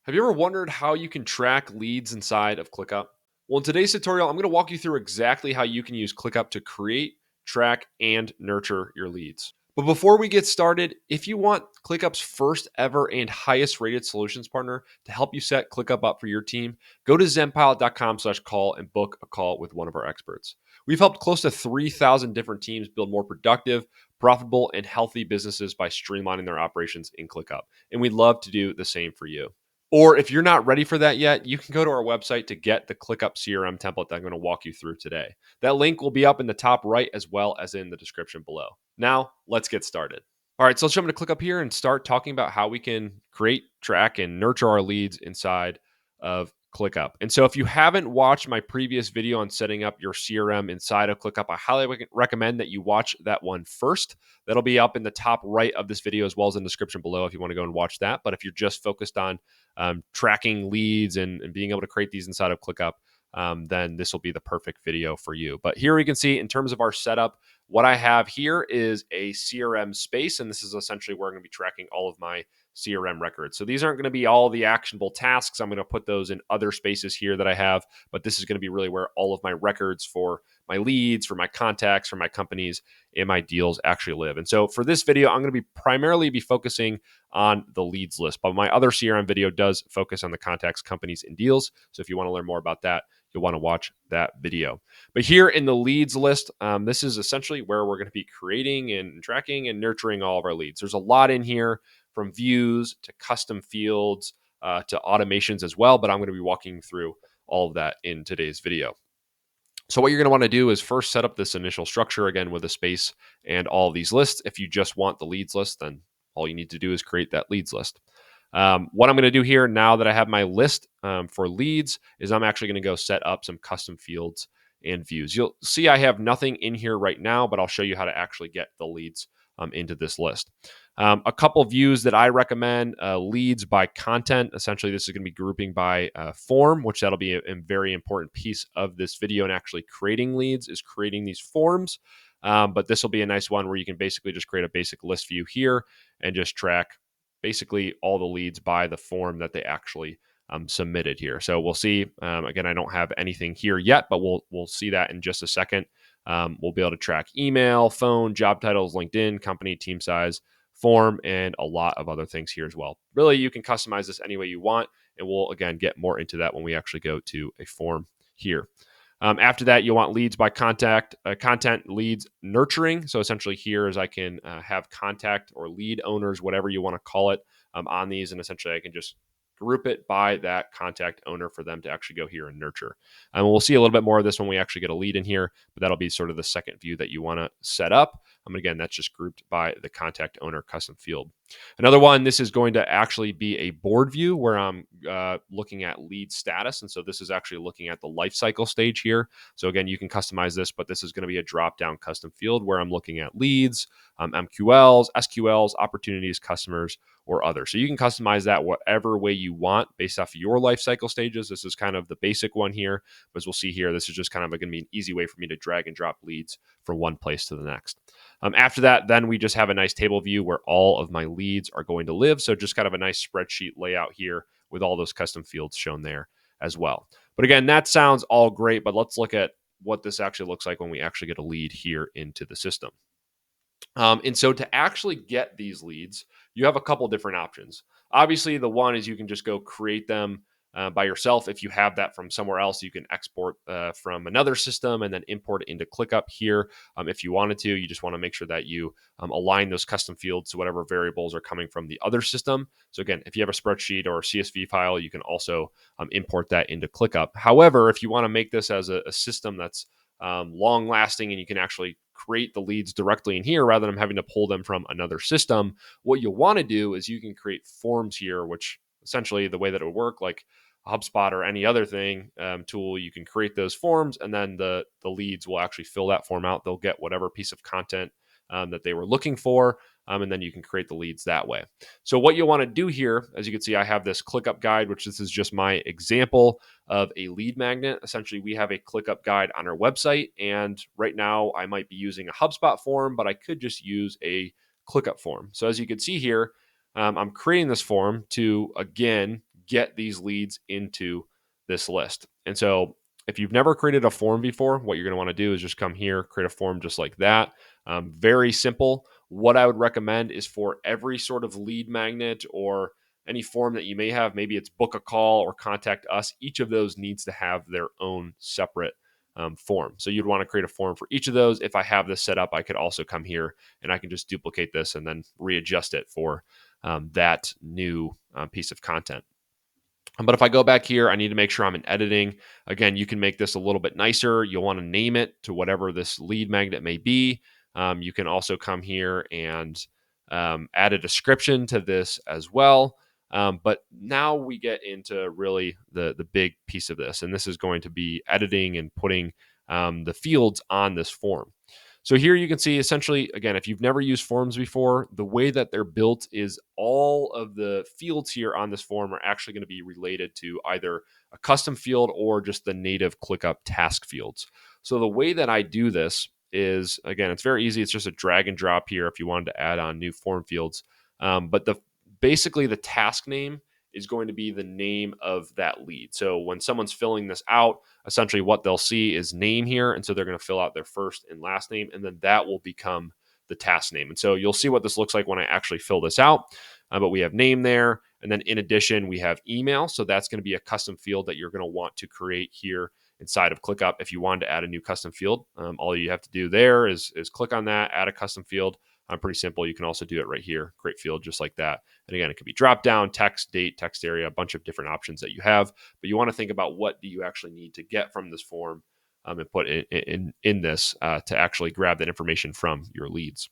Have you ever wondered how you can track leads inside of ClickUp? Well, in today's tutorial, I'm going to walk you through exactly how you can use ClickUp to create, track, and nurture your leads. But before we get started, if you want ClickUp's first ever and highest rated solutions partner to help you set ClickUp up for your team, go to zenpilot.com/call and book a call with one of our experts. We've helped close to 3,000 different teams build more productive, profitable, and healthy businesses by streamlining their operations in ClickUp. And we'd love to do the same for you. Or if you're not ready for that yet, you can go to our website to get the ClickUp CRM template that I'm going to walk you through today. That link will be up in the top right as well as in the description below. Now, let's get started. All right, so let's jump into ClickUp here and start talking about how we can create, track, and nurture our leads inside of ClickUp. And so if you haven't watched my previous video on setting up your CRM inside of ClickUp, I highly recommend that you watch that one first. That'll be up in the top right of this video as well as in the description below if you want to go and watch that. But if you're just focused on tracking leads and being able to create these inside of ClickUp, then this will be the perfect video for you. But here we can see in terms of our setup, what I have here is a CRM space, and this is essentially where I'm going to be tracking all of my CRM records. So these aren't going to be all the actionable tasks. I'm going to put those in other spaces here that I have, but this is going to be really where all of my records for my leads, for my contacts, for my companies, and my deals actually live. And so for this video, I'm going to be primarily focusing on the leads list, but my other CRM video does focus on the contacts, companies, and deals. So if you want to learn more about that, you'll want to watch that video. But here in the leads list, this is essentially where we're going to be creating and tracking and nurturing all of our leads. There's a lot in here, from views to custom fields to automations as well, but I'm going to be walking through all of that in today's video. So what you're going to want to do is first set up this initial structure again with a space and all of these lists. If you just want the leads list, then all you need to do is create that leads list. What I'm going to do here now that I have my list for leads is I'm actually going to go set up some custom fields and views. You'll see I have nothing in here right now, but I'll show you how to actually get the leads into this list. A couple views that I recommend, leads by content. Essentially, this is going to be grouping by form, which that'll be a very important piece of this video and actually creating leads is creating these forms. But this will be a nice one where you can basically just create a basic list view here and just track basically all the leads by the form that they actually submitted here. So we'll see. Again, I don't have anything here yet, but we'll see that in just a second. We'll be able to track email, phone, job titles, LinkedIn, company, team size, form, and a lot of other things here as well. Really, you can customize this any way you want, and we'll, again, get more into that when we actually go to a form here. After that, you'll want leads by content leads nurturing. So essentially here is I can have contact or lead owners, whatever you want to call it, on these. And essentially I can just group it by that contact owner for them to actually go here and nurture. And we'll see a little bit more of this when we actually get a lead in here, but that'll be sort of the second view that you want to set up. Again, that's just grouped by the contact owner custom field. Another one, this is going to actually be a board view where I'm looking at lead status. And so this is actually looking at the life cycle stage here. So again, you can customize this, but this is going to be a drop-down custom field where I'm looking at leads, MQLs, SQLs, opportunities, customers, or other. So you can customize that whatever way you want based off of your life cycle stages. This is kind of the basic one here. But as we'll see here, this is just kind of going to be an easy way for me to drag and drop leads from one place to the next. After that, then we just have a nice table view where all of my leads are going to live. So just kind of a nice spreadsheet layout here with all those custom fields shown there as well. But again, that sounds all great, but let's look at what this actually looks like when we actually get a lead here into the system. And so to actually get these leads, you have a couple different options. Obviously, the one is you can just go create them by yourself. If you have that from somewhere else, you can export from another system and then import it into ClickUp here. If you wanted to, you just want to make sure that you align those custom fields to whatever variables are coming from the other system. So again, if you have a spreadsheet or a CSV file, you can also import that into ClickUp. However, if you want to make this as a system that's long lasting and you can actually create the leads directly in here rather than having to pull them from another system, what you'll want to do is you can create forms here, which essentially the way that it would work, like HubSpot or any other thing tool, you can create those forms and then the leads will actually fill that form out. They'll get whatever piece of content that they were looking for. And then you can create the leads that way. So what you'll want to do here, as you can see, I have this ClickUp guide, which this is just my example of a lead magnet. Essentially, we have a ClickUp guide on our website. And right now I might be using a HubSpot form, but I could just use a ClickUp form. So as you can see here, I'm creating this form to, again, get these leads into this list. And so if you've never created a form before, what you're going to want to do is just come here, create a form just like that. Very simple. What I would recommend is for every sort of lead magnet or any form that you may have, maybe it's book a call or contact us, each of those needs to have their own separate form. So you'd want to create a form for each of those. If I have this set up, I could also come here and I can just duplicate this and then readjust it for that new piece of content. But if I go back here, I need to make sure I'm in editing. Again, you can make this a little bit nicer. You'll want to name it to whatever this lead magnet may be. You can also come here and add a description to this as well. But now we get into really the big piece of this, and this is going to be editing and putting the fields on this form. So here you can see essentially, again, if you've never used forms before, the way that they're built is all of the fields here on this form are actually going to be related to either a custom field or just the native ClickUp task fields. So the way that I do this is, again, it's very easy. It's just a drag and drop here if you wanted to add on new form fields. But basically the task name is going to be the name of that lead. So when someone's filling this out, essentially what they'll see is name here. And so they're going to fill out their first and last name, and then that will become the task name. And so you'll see what this looks like when I actually fill this out. But we have name there. And then in addition, we have email. So that's going to be a custom field that you're going to want to create here inside of ClickUp. If you wanted to add a new custom field, all you have to do there is click on that, add a custom field. Pretty simple. You can also do it right here. Create field just like that. And again, it could be drop down, text, date, text area, a bunch of different options that you have. But you want to think about what do you actually need to get from this form and put in this to actually grab that information from your leads.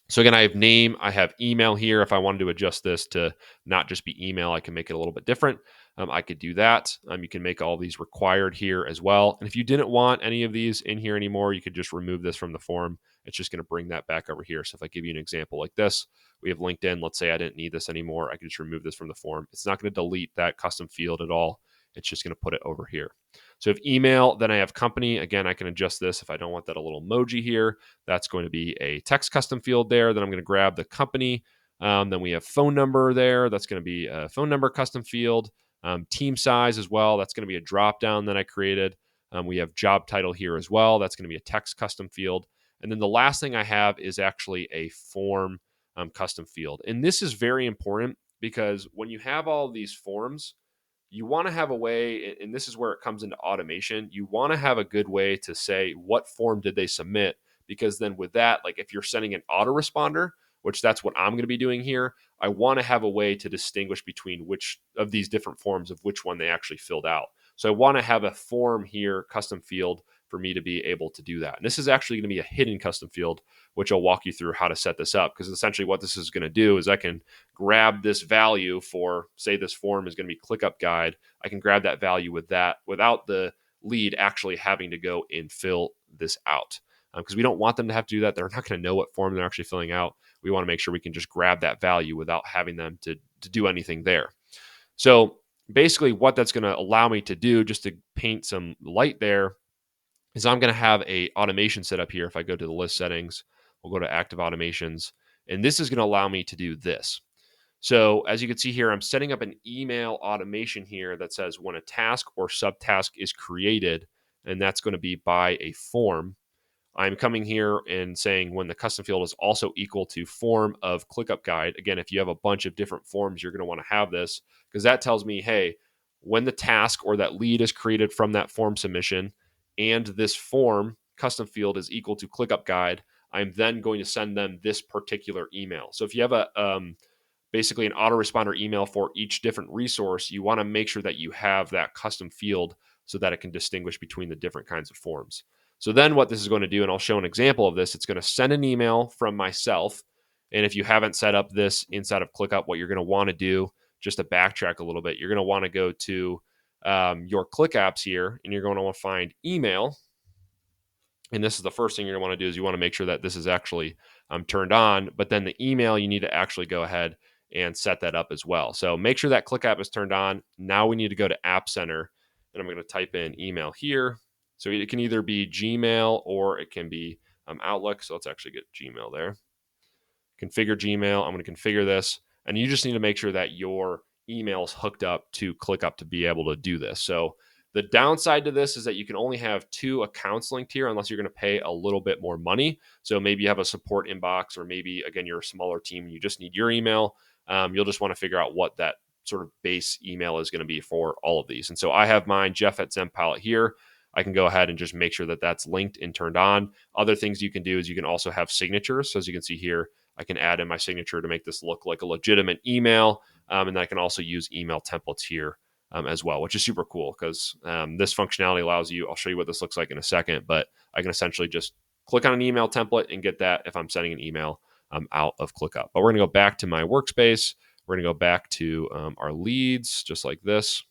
So again, I have name, I have email here. If I wanted to adjust this to not just be email, I can make it a little bit different. I could do that. You can make all these required here as well. And if you didn't want any of these in here anymore, you could just remove this from the form. It's just going to bring that back over here. So if I give you an example like this, we have LinkedIn. Let's say I didn't need this anymore. I can just remove this from the form. It's not going to delete that custom field at all. It's just going to put it over here. So if email, then I have company. Again, I can adjust this if I don't want that a little emoji here. That's going to be a text custom field there. Then I'm going to grab the company. Then we have phone number there. That's going to be a phone number custom field. Team size as well. That's going to be a drop down that I created. We have job title here as well. That's going to be a text custom field. And then the last thing I have is actually a form custom field. And this is very important because when you have all of these forms, you want to have a way, and this is where it comes into automation. You want to have a good way to say what form did they submit, because then with that, like if you're sending an autoresponder, which that's what I'm going to be doing here, I want to have a way to distinguish between which of these different forms of which one they actually filled out. So I want to have a form here, custom field, for me to be able to do that. And this is actually going to be a hidden custom field, which I'll walk you through how to set this up, because essentially what this is going to do is I can grab this value for, say this form is going to be ClickUp guide. I can grab that value with that without the lead actually having to go and fill this out. Because we don't want them to have to do that. They're not going to know what form they're actually filling out. We want to make sure we can just grab that value without having them to do anything there. So basically what that's going to allow me to do, just to paint some light there, is I'm going to have a automation set up here. If I go to the list settings, we'll go to active automations, and this is going to allow me to do this. So as you can see here, I'm setting up an email automation here that says when a task or subtask is created, and that's going to be by a form. I'm coming here and saying when the custom field is also equal to form of ClickUp guide. Again, if you have a bunch of different forms, you're going to want to have this, because that tells me, hey, when the task or that lead is created from that form submission and this form custom field is equal to ClickUp guide, I'm then going to send them this particular email. So if you have a basically an autoresponder email for each different resource, you want to make sure that you have that custom field so that it can distinguish between the different kinds of forms. So then what this is going to do, and I'll show an example of this, it's going to send an email from myself. And if you haven't set up this inside of ClickUp, what you're going to want to do, just to backtrack a little bit, you're going to want to go to your ClickApps here, and you're going to want to find email. And this is the first thing you're going to want to do, is you want to make sure that this is actually turned on. But then the email, you need to actually go ahead and set that up as well. So make sure that ClickUp is turned on. Now we need to go to App Center, and I'm going to type in email here. So it can either be Gmail or it can be Outlook. So let's actually get Gmail there. Configure Gmail. I'm going to configure this. And you just need to make sure that your emails hooked up to ClickUp to be able to do this. So the downside to this is that you can only have 2 accounts linked here unless you're going to pay a little bit more money. So maybe you have a support inbox, or maybe, again, you're a smaller team and you just need your email. You'll just want to figure out what that sort of base email is going to be for all of these. And so I have mine, Jeff at Zenpilot here. I can go ahead and just make sure that that's linked and turned on. Other things you can do is you can also have signatures. So as you can see here, I can add in my signature to make this look like a legitimate email. And then I can also use email templates here as well, which is super cool because this functionality allows you, I'll show you what this looks like in a second, but I can essentially just click on an email template and get that if I'm sending an email out of ClickUp. But we're going to go back to my workspace. We're going to go back to our leads, just like this.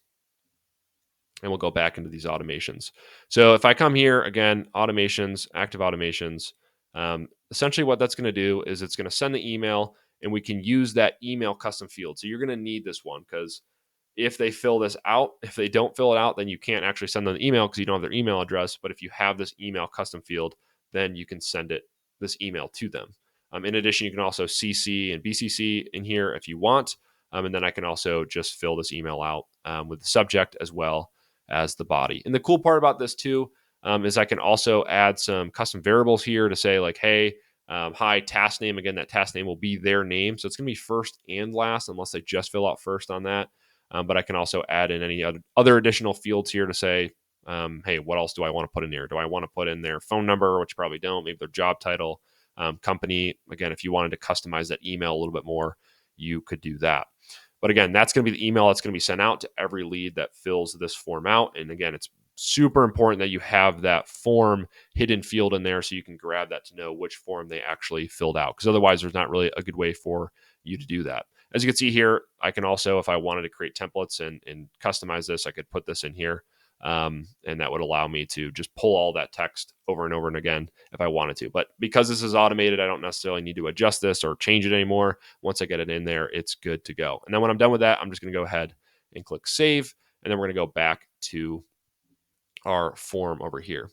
And we'll go back into these automations. So if I come here, again, automations, active automations, essentially what that's going to do is it's going to send the email, and we can use that email custom field. So you're going to need this one because if they fill this out, if they don't fill it out, then you can't actually send them the email because you don't have their email address. But if you have this email custom field, then you can send this email to them. In addition, you can also CC and BCC in here if you want. And then I can also just fill this email out with the subject as well as the body. And the cool part about this too is I can also add some custom variables here to say like, hey, hi, task name. Again, that task name will be their name. So it's going to be first and last unless they just fill out first on that. But I can also add in any other additional fields here to say, hey, what else do I want to put in here? Do I want to put in their phone number, which you probably don't, maybe their job title, company. Again, if you wanted to customize that email a little bit more, you could do that. But again, that's going to be the email that's going to be sent out to every lead that fills this form out. And again, it's super important that you have that form hidden field in there so you can grab that to know which form they actually filled out. Because otherwise, there's not really a good way for you to do that. As you can see here, I can also, if I wanted to create templates and customize this, I could put this in here. And that would allow me to just pull all that text over and over and again if I wanted to. But because this is automated, I don't necessarily need to adjust this or change it anymore. Once I get it in there, it's good to go. And then when I'm done with that, I'm just going to go ahead and click save. And then we're going to go back to our form over here.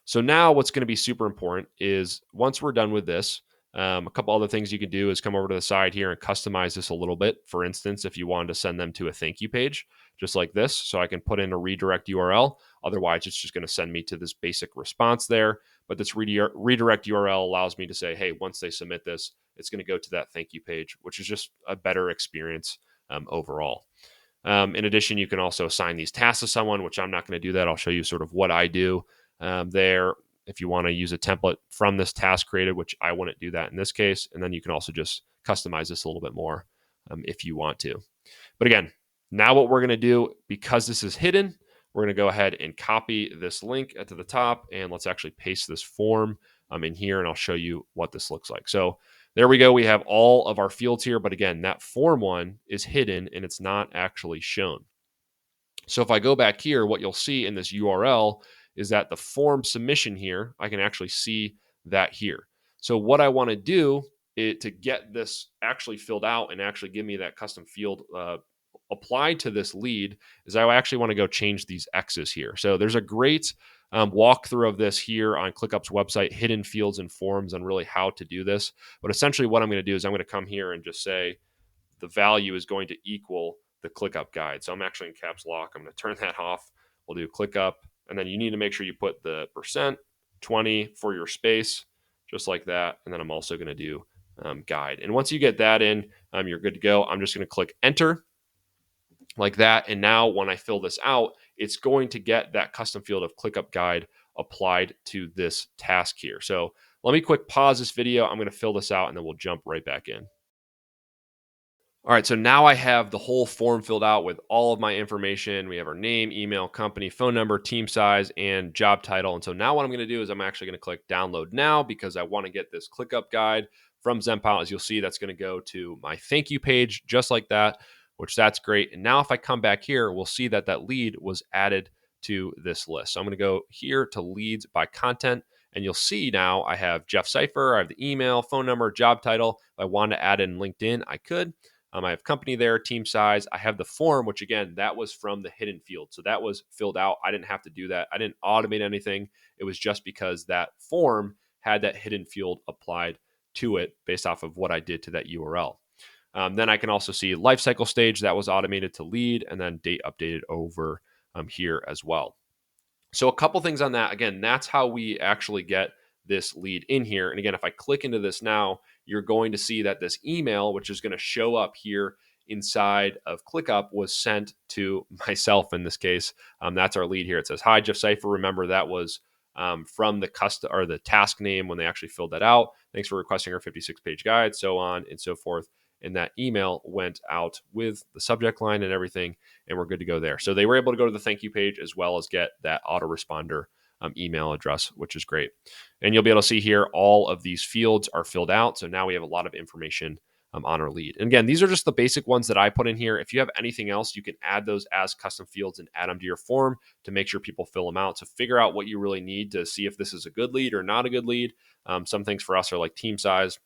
So now what's going to be super important is once we're done with this, a couple other things you can do is come over to the side here and customize this a little bit. For instance, if you wanted to send them to a thank you page, just like this, so I can put in a redirect URL. Otherwise, it's just going to send me to this basic response there. But this redirect URL allows me to say, hey, once they submit this, it's going to go to that thank you page, which is just a better experience overall. In addition, you can also assign these tasks to someone, which I'm not going to do that. I'll show you sort of what I do there. If you want to use a template from this task created, which I wouldn't do that in this case. And then you can also just customize this a little bit more if you want to. But again, now what we're going to do, because this is hidden, we're going to go ahead and copy this link to the top, and let's actually paste this form in here, and I'll show you what this looks like. So there we go. We have all of our fields here, but again, that form one is hidden and it's not actually shown. So if I go back here, what you'll see in this URL is that the form submission here, I can actually see that here. So what I want to do to get this actually filled out and actually give me that custom field applied to this lead is I actually want to go change these X's here. So there's a great walkthrough of this here on ClickUp's website, hidden fields and forms, and really how to do this. But essentially what I'm going to do is I'm going to come here and just say the value is going to equal the ClickUp guide. So I'm actually in caps lock. I'm going to turn that off. We'll do ClickUp. And then you need to make sure you put the %20 for your space, just like that. And then I'm also going to do guide. And once you get that in, you're good to go. I'm just going to click enter like that. And now when I fill this out, it's going to get that custom field of ClickUp guide applied to this task here. So let me quick pause this video. I'm going to fill this out and then we'll jump right back in. All right, so now I have the whole form filled out with all of my information. We have our name, email, company, phone number, team size, and job title. And so now what I'm going to do is I'm actually going to click download now because I want to get this ClickUp guide from Zenpilot. As you'll see, that's going to go to my thank you page just like that, which that's great. And now if I come back here, we'll see that that lead was added to this list. So I'm going to go here to leads by content. And you'll see now I have Jeff Cipher, I have the email, phone number, job title. If I wanted to add in LinkedIn, I could. I have company there, team size. I have the form, which again, that was from the hidden field. So that was filled out. I didn't have to do that. I didn't automate anything. It was just because that form had that hidden field applied to it based off of what I did to that URL. Then I can also see lifecycle stage that was automated to lead, and then date updated over here as well. So a couple things on that. Again, that's how we actually get this lead in here. And again, if I click into this now, you're going to see that this email, which is going to show up here inside of ClickUp, was sent to myself in this case. That's our lead here. It says, "Hi, Jeff Cipher. Remember that was from the custom or the task name when they actually filled that out. Thanks for requesting our 56-page guide," so on and so forth. And that email went out with the subject line and everything, and we're good to go there. So they were able to go to the thank you page as well as get that autoresponder email address, which is great. And you'll be able to see here all of these fields are filled out. So now we have a lot of information on our lead. And again, these are just the basic ones that I put in here. If you have anything else, you can add those as custom fields and add them to your form to make sure people fill them out. So figure out what you really need to see if this is a good lead or not a good lead. Some things for us are like team size,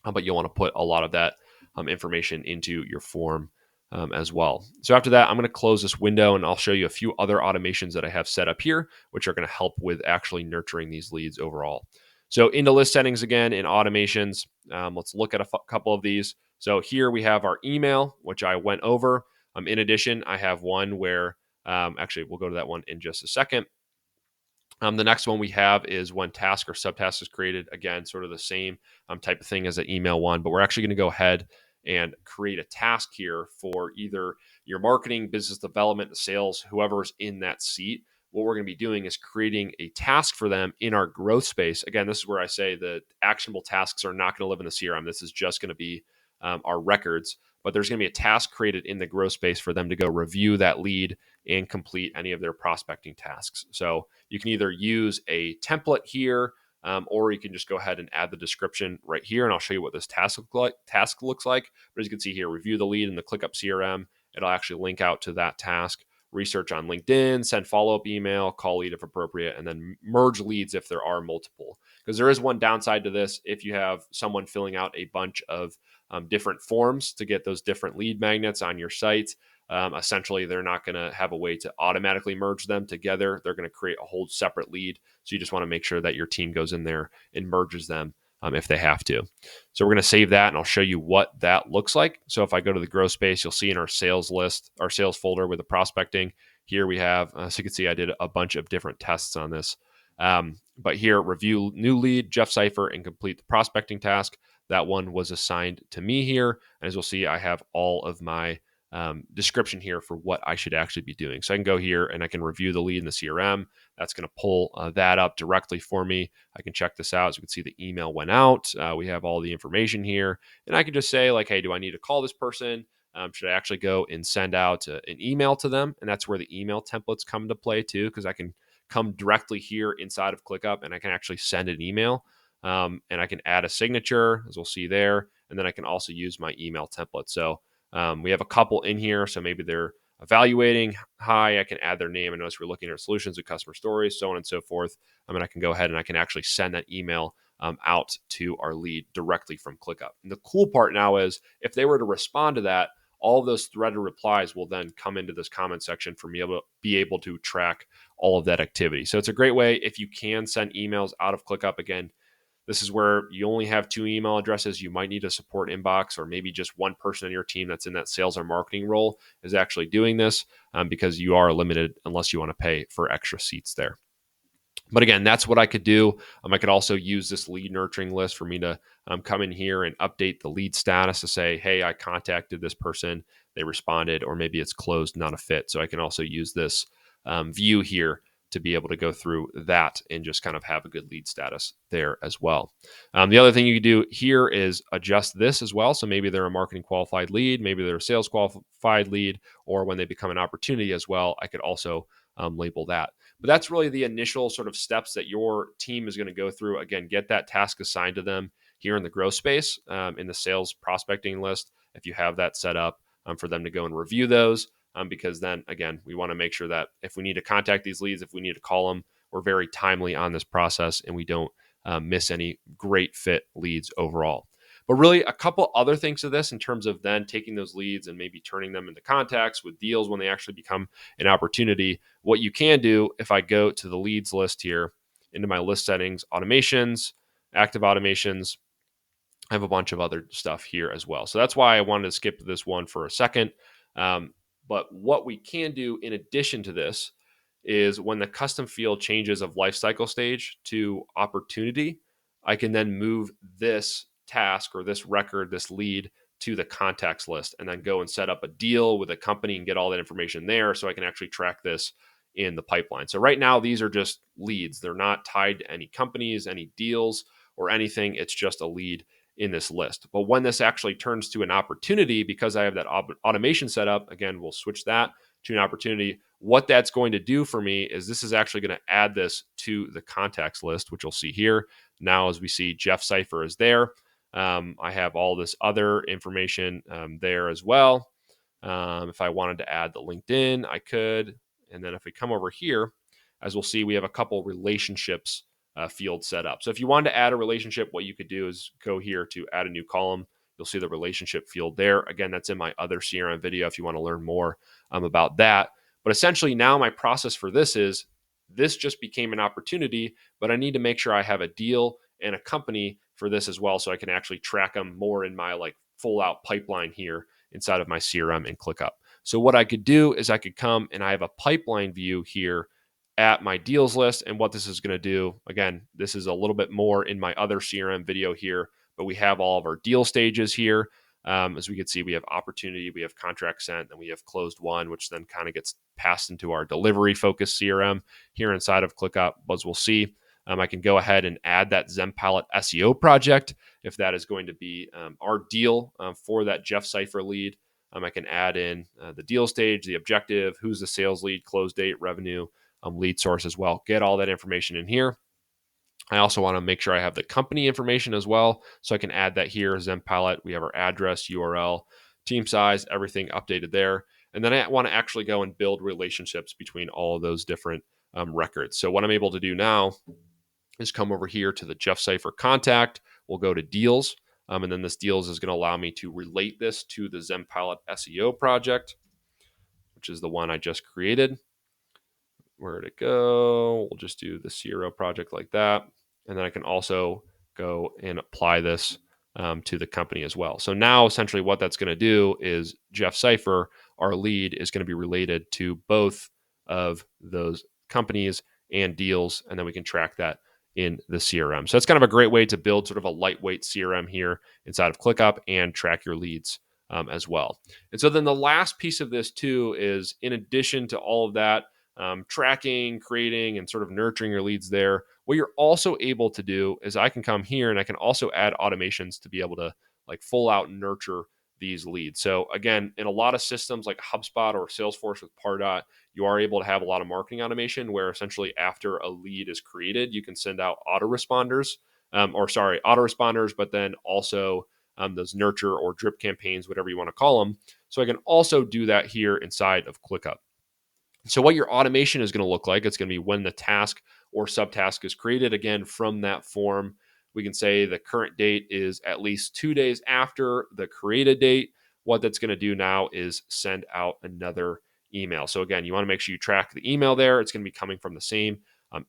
but you'll want to put a lot of that information into your form as well. So after that, I'm going to close this window and I'll show you a few other automations that I have set up here, which are going to help with actually nurturing these leads overall. So into list settings again in automations, let's look at a couple of these. So here we have our email, which I went over. In addition, I have one where, actually we'll go to that one in just a second. The next one we have is when task or subtask is created. Again, sort of the same type of thing as the email one, but we're actually going to go ahead and create a task here for either your marketing, business development, sales, whoever's in that seat. What we're going to be doing is creating a task for them in our growth space. Again, this is where I say the actionable tasks are not going to live in the CRM. This is just going to be our records, but there's going to be a task created in the growth space for them to go review that lead and complete any of their prospecting tasks. So you can either use a template here, or you can just go ahead and add the description right here, and I'll show you what this task looks like. But as you can see here, review the lead in the ClickUp CRM. It'll actually link out to that task. Research on LinkedIn, send follow-up email, call lead if appropriate, and then merge leads if there are multiple. Because there is one downside to this. If you have someone filling out a bunch of different forms to get those different lead magnets on your site, essentially they're not going to have a way to automatically merge them together. They're going to create a whole separate lead. So you just want to make sure that your team goes in there and merges them if they have to. So we're going to save that and I'll show you what that looks like. So if I go to the growth space, you'll see in our sales list, our sales folder with the prospecting, here we have, so you can see I did a bunch of different tests on this. But here, review new lead, Jeff Cipher, and complete the prospecting task. That one was assigned to me here. And as you'll see, I have all of my description here for what I should actually be doing. So I can go here and I can review the lead in the CRM. That's going to pull that up directly for me. I can check this out. As you can see, the email went out. We have all the information here. And I can just say like, hey, do I need to call this person? Should I actually go and send out an email to them? And that's where the email templates come into play too, because I can come directly here inside of ClickUp and I can actually send an email. And I can add a signature, as we'll see there. And then I can also use my email template. So we have a couple in here. So maybe they're evaluating. Hi, I can add their name. I notice we're looking at solutions and customer stories, so on and so forth. I can go ahead and I can actually send that email out to our lead directly from ClickUp. And the cool part now is if they were to respond to that, all of those threaded replies will then come into this comment section for me to be able to track all of that activity. So it's a great way if you can send emails out of ClickUp. Again, this is where you only have 2 email addresses. You might need a support inbox, or maybe just one person on your team that's in that sales or marketing role is actually doing this because you are limited unless you want to pay for extra seats there. But again, that's what I could do. I could also use this lead nurturing list for me to come in here and update the lead status to say, hey, I contacted this person, they responded, or maybe it's closed, not a fit. So I can also use this view here to be able to go through that and just kind of have a good lead status there as well. The other thing you can do here is adjust this as well. So maybe they're a marketing qualified lead, maybe they're a sales qualified lead, or when they become an opportunity as well, I could also label that. But that's really the initial sort of steps that your team is going to go through. Again, get that task assigned to them here in the growth space in the sales prospecting list, if you have that set up for them to go and review those. Because then, again, we want to make sure that if we need to contact these leads, if we need to call them, we're very timely on this process and we don't miss any great fit leads overall. But really, a couple other things to this in terms of then taking those leads and maybe turning them into contacts with deals when they actually become an opportunity. What you can do, if I go to the leads list here, into my list settings, automations, active automations, I have a bunch of other stuff here as well. So that's why I wanted to skip this one for a second. But what we can do in addition to this is when the custom field changes of life cycle stage to opportunity, I can then move this task or this record, this lead to the contacts list and then go and set up a deal with a company and get all that information there so I can actually track this in the pipeline. So right now, these are just leads. They're not tied to any companies, any deals, or anything. It's just a lead in this list. But when this actually turns to an opportunity, because I have that automation set up, again, we'll switch that to an opportunity. What that's going to do for me is this is actually going to add this to the contacts list, which you'll see here. Now, as we see, Jeff Cipher is there. I have all this other information there as well. If I wanted to add the LinkedIn, I could. And then if we come over here, as we'll see, we have a couple relationships field set up. So if you wanted to add a relationship, what you could do is go here to add a new column. You'll see the relationship field there. Again, that's in my other CRM video if you want to learn more about that. But essentially now my process for this is this just became an opportunity, but I need to make sure I have a deal and a company for this as well so I can actually track them more in my like full out pipeline here inside of my CRM and ClickUp. So what I could do is I could come and I have a pipeline view here at my deals list. And what this is going to do, again, this is a little bit more in my other CRM video here, but we have all of our deal stages here. As we can see, we have opportunity, we have contract sent, and we have closed one, which then kind of gets passed into our delivery focused CRM here inside of ClickUp. As we'll see, I can go ahead and add that Zempalette SEO project if that is going to be our deal for that Jeff Cipher lead. I can add in the deal stage, the objective, who's the sales lead, close date, revenue, lead source as well. Get all that information in here. I also want to make sure I have the company information as well. So I can add that here, Zempalette. We have our address, URL, team size, everything updated there. And then I want to actually go and build relationships between all of those different records. So what I'm able to do now is come over here to the Jeff Cipher contact. We'll go to deals. And then this deals is going to allow me to relate this to the Zempalette SEO project, which is the one I just created. Where'd it go? We'll just do the CRO project like that. And then I can also go and apply this to the company as well. So now essentially what that's going to do is Jeff Cipher, our lead, is going to be related to both of those companies and deals. And then we can track that in the CRM. So that's kind of a great way to build sort of a lightweight CRM here inside of ClickUp and track your leads as well. And so then the last piece of this too is in addition to all of that, tracking, creating, and sort of nurturing your leads there. What you're also able to do is I can come here and I can also add automations to be able to like full out nurture these leads. So again, in a lot of systems like HubSpot or Salesforce with Pardot, you are able to have a lot of marketing automation where essentially after a lead is created, you can send out autoresponders, but then also those nurture or drip campaigns, whatever you want to call them. So I can also do that here inside of ClickUp. So what your automation is going to look like, it's going to be when the task or subtask is created. Again, from that form, we can say the current date is at least 2 days after the created date. What that's going to do now is send out another email. So again, you want to make sure you track the email there. It's going to be coming from the same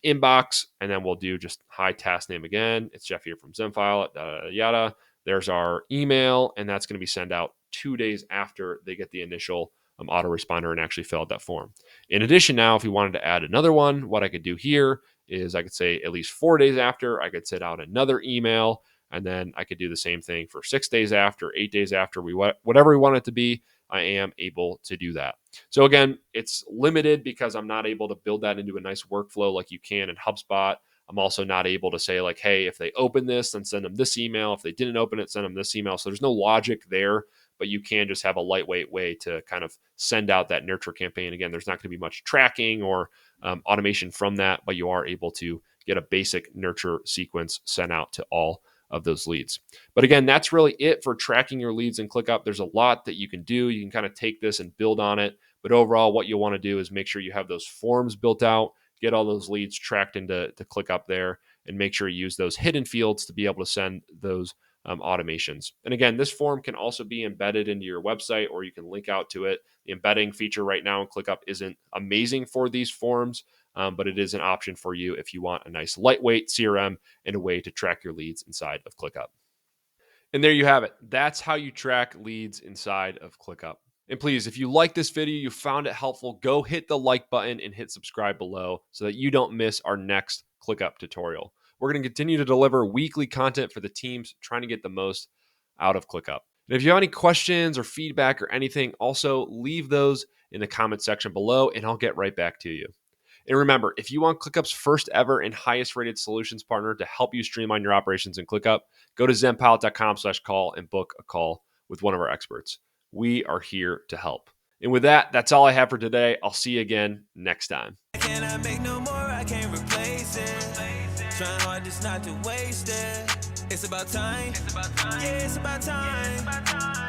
inbox. And then we'll do just hi task name again. It's Jeff here from Zenfile, yada. There's our email, and that's going to be sent out 2 days after they get the initial autoresponder and actually fill out that form. In addition, now, if we wanted to add another one, what I could do here is I could say at least 4 days after, I could send out another email, and then I could do the same thing for 6 days after, 8 days after, whatever we want it to be, I am able to do that. So again, it's limited because I'm not able to build that into a nice workflow like you can in HubSpot. I'm also not able to say like, hey, if they open this, then send them this email. If they didn't open it, send them this email. So there's no logic there, but you can just have a lightweight way to kind of send out that nurture campaign. Again, there's not going to be much tracking or automation from that, but you are able to get a basic nurture sequence sent out to all of those leads. But again, that's really it for tracking your leads in ClickUp. There's a lot that you can do. You can kind of take this and build on it. But overall, what you'll want to do is make sure you have those forms built out, get all those leads tracked into ClickUp there, and make sure you use those hidden fields to be able to send those automations. And again, this form can also be embedded into your website, or you can link out to it. The embedding feature right now in ClickUp isn't amazing for these forms, but it is an option for you if you want a nice lightweight CRM and a way to track your leads inside of ClickUp. And there you have it. That's how you track leads inside of ClickUp. And please, if you like this video, you found it helpful, go hit the like button and hit subscribe below so that you don't miss our next ClickUp tutorial. We're going to continue to deliver weekly content for the teams trying to get the most out of ClickUp. And if you have any questions or feedback or anything, also leave those in the comment section below and I'll get right back to you. And remember, if you want ClickUp's first ever and highest rated solutions partner to help you streamline your operations in ClickUp, go to zenpilot.com/call and book a call with one of our experts. We are here to help. And with that, that's all I have for today. I'll see you again next time. I cannot make no more, I can't replace it. Trying hard just not to waste it. It's about time. Yeah, it's about time.